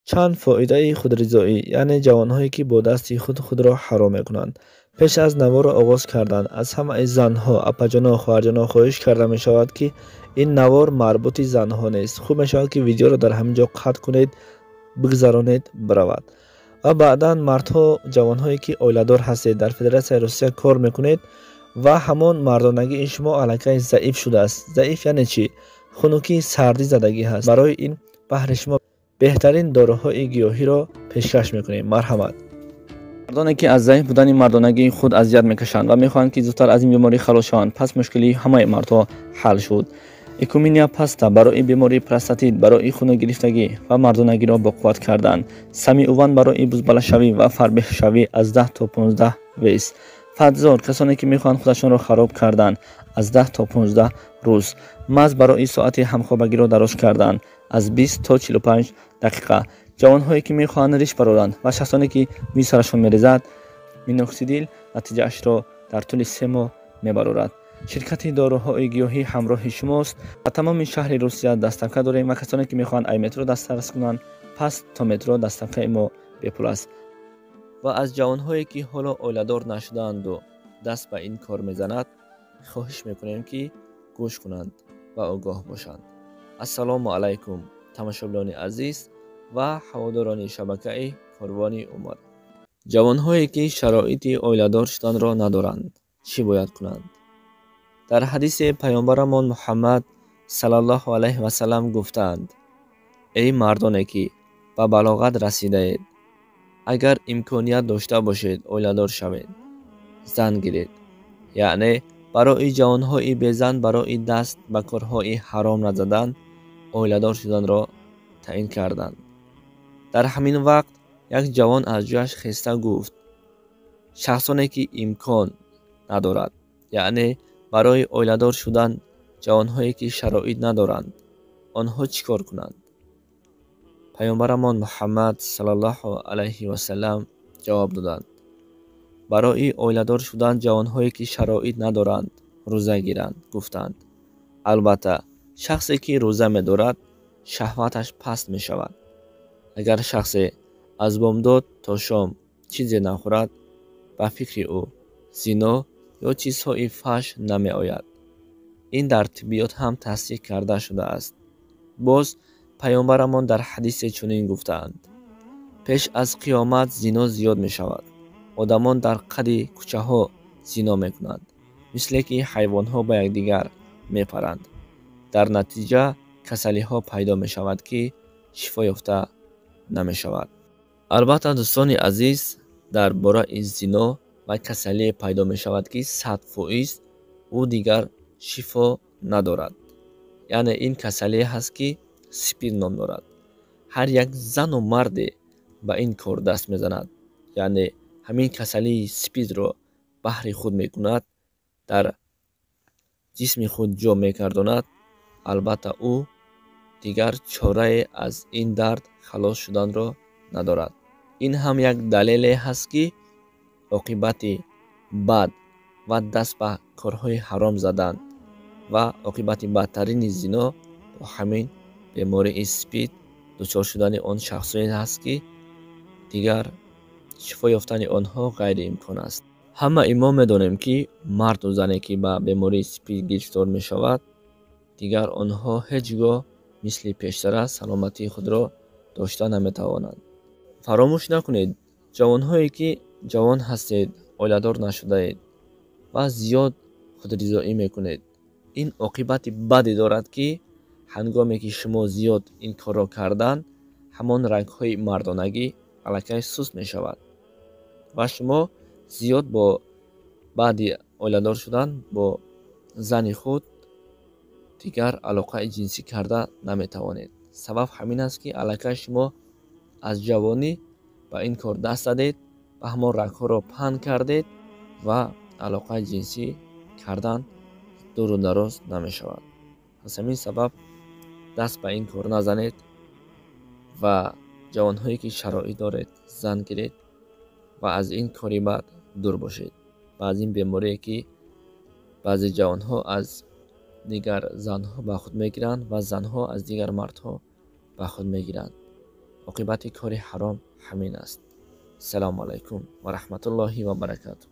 چند فایده خودرضایی، یعنی جوانهایی که با دستی خود را حرام میکنند. پیش از نوار را آغاز کردن از همه زنها، اپاجان و خواهرجان خواهش کرده می شود که این نوار مربوط زنها نیست. خوب می شود که ویدیو را در همینجا قطع کنید، بگذرانید برود. و بعدا مردها، جوانهایی که اولادار هستید، در فدراسیون روسیه کار میکنید و همون مردانگی شما الکی ضعیف شده است. ضعیف یعنی چی؟ خنکی سردی زدگی هست. برای این بهر شما بهترین داروهای گیاهی را پیشکش میکنیم. مرحمت. مردانی که از ضعیف بودن مردانگی خود اذیت میکشند و میخواهند که زودتر از این بیماری خلاص شوند، پس مشکلی همه مردها حل شد. ایکومینیا پاستا برای بیماری پروستات، برای خون گرفتگی و مردانگی را بقوت کردن. سمی اوون برای بزبالشوی و فربه شوی از 10 تا 15 ویس. فدزار کسانی که میخوان خودشان را خراب کردن از 10 تا 15 روز. مز برای ساعت همخوابگی را دراز کردن از 20 تا 45 دقیقه. جوانهایی که میخوان ریش برارند و شخصانی که موی سرشان میریزد، مینوکسیدیل نتیجه اش را در طول 3 ماه میبرارد. شرکت داروهای گیاهی همراه شماست و تمام شهر روسیه دستکه داریم و کسانی که میخوان ای مترو دسترس کنند، پس تا مترو دستکه ما بپول است. و از جوانهایی که حالا اولادار نشدند و دست به این کار میزند، خواهش میکنیم که گوش کنند و آگاه باشند. السلام علیکم تماشاگران عزیز و هواداران شبکه کاروان عمر. جوانهایی که شرایط اولادار شدن را ندارند چی باید کنند؟ در حدیث پیامبرمان محمد صلی الله علیه و سلم گفتند: ای مردانی که به بلاغت رسیده اید، اگر امکانیت داشته باشید اولادار شوید، زن گیرید. یعنی برای جوانهای بیزن برای دست به کارهای حرام نزدن اولادار شدن را تعیین کردند. در همین وقت یک جوان از جایش خسته گفت: شخصانی که امکان ندارد، یعنی برای اولادار شدن جوانهایی که شرایط ندارند، آنها چیکار کنند؟ پیامبرمان محمد صلی الله علیه و سلم جواب دادند: برای اولادار شدن جوانهایی که شرایط ندارند روزه گیرند. گفتند: البته شخصی که روزه می دارد شهوتش پست می شود. اگر شخصی از بامداد تا شام چیزی نخورد، به فکر او زنا یا چیزهای فحش نمی آید. این در طبیعت هم تصدیق کرده شده است. باز پیامبرمان در حدیث چنین گفتند: پیش از قیامت زنا زیاد می شود. آدمان در قد کوچه ها زنا می کنند، مثل که حیوان ها به یکدیگر می پرند. در نتیجه کسلی ها پیدا می شود که شفا یافته نمی شود. البته دوستان عزیز، در باره زنا و کسلی پیدا می شود که 100% او دیگر شفا ندارد. یعنی این کسلی هست که سپید نام دارد. هر یک زن و مرد به این کار دست می زند، یعنی همین کسلی سپید را بهر خود می کند، در جسم خود جا می گرداند، البته او دیگر چاره از این درد خلاص شدن را ندارد. این هم یک دلیل هست که عاقبت بد و دست به کارهای حرام زدن و عاقبت بدترین زنا با همین بیماری سپید دچار شدن آن شخصی هست که دیگر شفا یافتن آنها غیر امکان است. همه ایما میدانیم که مرد و زنی که به بیماری سپید گرفتار می شود، دیگر آنها هیچگاه مثل پیشتر سلامتی خود را داشته نمی توانند. فراموش نکنید جوانهایی که جوان هستید، اولادار نشده اید و زیاد خودرضایی میکنید، این عاقبت بدی دارد که هنگامی که شما زیاد این کار را کردن، همان رنگ های مردانگی الکی سوست می شود و شما زیاد با بعد اولادار شدن با زن خود دیگر علاقه جنسی کرده نمی توانید. سبب همین است که الکی شما از جوانی با این کار دست دادید و همان رنگ ها را پهن کردید و علاقه جنسی کردن دور و دراز نمی شود. از همین سبب دست به این کار نزنید و جوانهایی که شرایط دارید زن گیرید و از این کاری بعد دور باشید. و از این بیماری که بعضی جوانها از دیگر زنها به خود میگیرند و زنها از دیگر مردها به خود میگیرند. عاقبت کار حرام همین است. السلام علیکم و رحمت الله و برکاته.